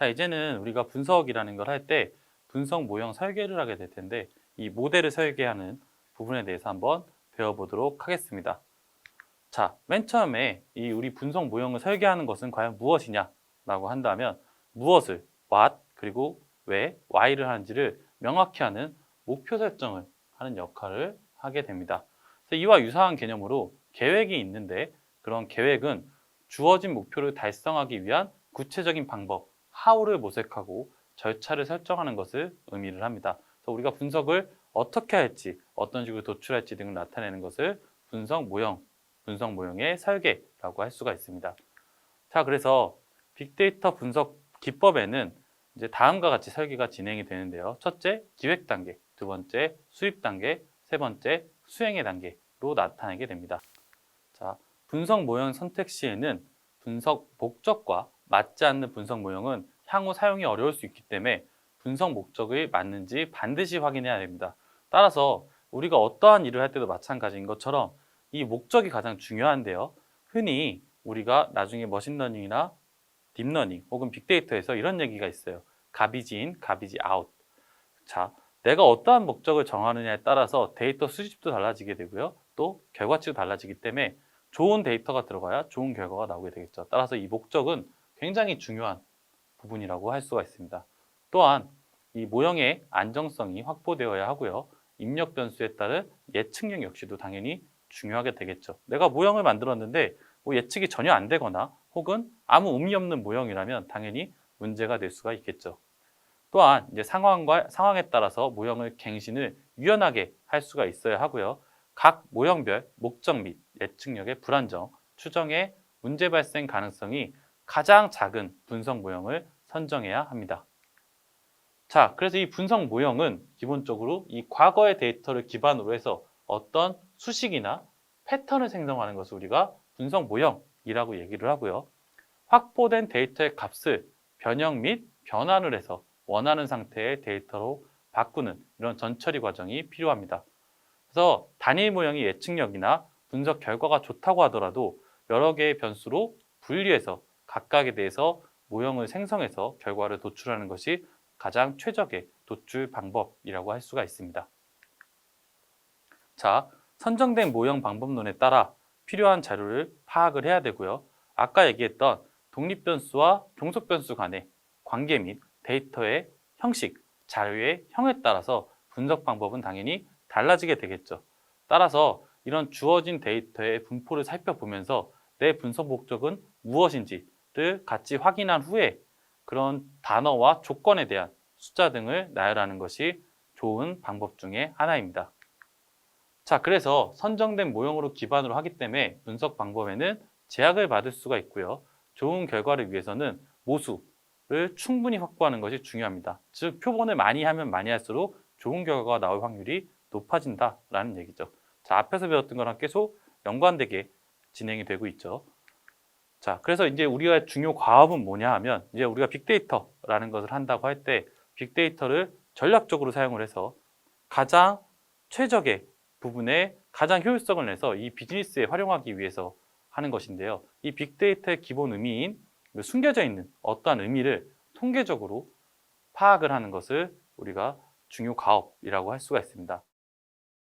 자, 이제는 우리가 분석이라는 걸 할 때 분석 모형 설계를 하게 될 텐데 이 모델을 설계하는 부분에 대해서 한번 배워보도록 하겠습니다. 자, 맨 처음에 이 우리 분석 모형을 설계하는 것은 과연 무엇이냐라고 한다면 무엇을 what 그리고 왜 why를 하는지를 명확히 하는 목표 설정을 하는 역할을 하게 됩니다. 그래서 이와 유사한 개념으로 계획이 있는데 그런 계획은 주어진 목표를 달성하기 위한 구체적인 방법, how를 모색하고 절차를 설정하는 것을 의미를 합니다. 그래서 우리가 분석을 어떻게 할지, 어떤 식으로 도출할지 등을 나타내는 것을 분석 모형의 설계라고 할 수가 있습니다. 자, 그래서 빅데이터 분석 기법에는 이제 다음과 같이 설계가 진행이 되는데요. 첫째, 기획 단계, 두 번째, 수립 단계, 세 번째, 수행의 단계로 나타나게 됩니다. 자, 분석 모형 선택 시에는 분석 목적과 맞지 않는 분석 모형은 향후 사용이 어려울 수 있기 때문에 분석 목적이 맞는지 반드시 확인해야 됩니다. 따라서 우리가 어떠한 일을 할 때도 마찬가지인 것처럼 이 목적이 가장 중요한데요. 흔히 우리가 나중에 머신러닝이나 딥러닝 혹은 빅데이터에서 이런 얘기가 있어요. 가비지 인, 가비지 아웃. 자, 내가 어떠한 목적을 정하느냐에 따라서 데이터 수집도 달라지게 되고요. 또 결과치도 달라지기 때문에 좋은 데이터가 들어가야 좋은 결과가 나오게 되겠죠. 따라서 이 목적은 굉장히 중요한 부분이라고 할 수가 있습니다. 또한 이 모형의 안정성이 확보되어야 하고요. 입력 변수에 따른 예측력 역시도 당연히 중요하게 되겠죠. 내가 모형을 만들었는데 뭐 예측이 전혀 안 되거나 혹은 아무 의미 없는 모형이라면 당연히 문제가 될 수가 있겠죠. 또한 이제 상황에 따라서 모형을 갱신을 유연하게 할 수가 있어야 하고요. 각 모형별 목적 및 예측력의 불안정, 추정의 문제 발생 가능성이 가장 작은 분석 모형을 선정해야 합니다. 자, 그래서 이 분석 모형은 기본적으로 이 과거의 데이터를 기반으로 해서 어떤 수식이나 패턴을 생성하는 것을 우리가 분석 모형이라고 얘기를 하고요. 확보된 데이터의 값을 변형 및 변환을 해서 원하는 상태의 데이터로 바꾸는 이런 전처리 과정이 필요합니다. 그래서 단일 모형의 예측력이나 분석 결과가 좋다고 하더라도 여러 개의 변수로 분리해서 각각에 대해서 모형을 생성해서 결과를 도출하는 것이 가장 최적의 도출 방법이라고 할 수가 있습니다. 자, 선정된 모형 방법론에 따라 필요한 자료를 파악을 해야 되고요. 아까 얘기했던 독립변수와 종속변수 간의 관계 및 데이터의 형식, 자료의 형에 따라서 분석 방법은 당연히 달라지게 되겠죠. 따라서 이런 주어진 데이터의 분포를 살펴보면서 내 분석 목적은 무엇인지를 같이 확인한 후에 그런 단어와 조건에 대한 숫자 등을 나열하는 것이 좋은 방법 중에 하나입니다. 자, 그래서 선정된 모형으로 기반으로 하기 때문에 분석 방법에는 제약을 받을 수가 있고요. 좋은 결과를 위해서는 모수를 충분히 확보하는 것이 중요합니다. 즉, 표본을 많이 하면 많이 할수록 좋은 결과가 나올 확률이 높아진다라는 얘기죠. 자, 앞에서 배웠던 거랑 계속 연관되게 진행이 되고 있죠. 자, 그래서 이제 우리가 중요 과업은 뭐냐 하면 이제 우리가 빅데이터라는 것을 한다고 할 때 빅데이터를 전략적으로 사용을 해서 가장 최적의 부분에 가장 효율성을 내서 이 비즈니스에 활용하기 위해서 하는 것인데요. 이 빅데이터의 기본 의미인 숨겨져 있는 어떠한 의미를 통계적으로 파악을 하는 것을 우리가 중요 과업이라고 할 수가 있습니다.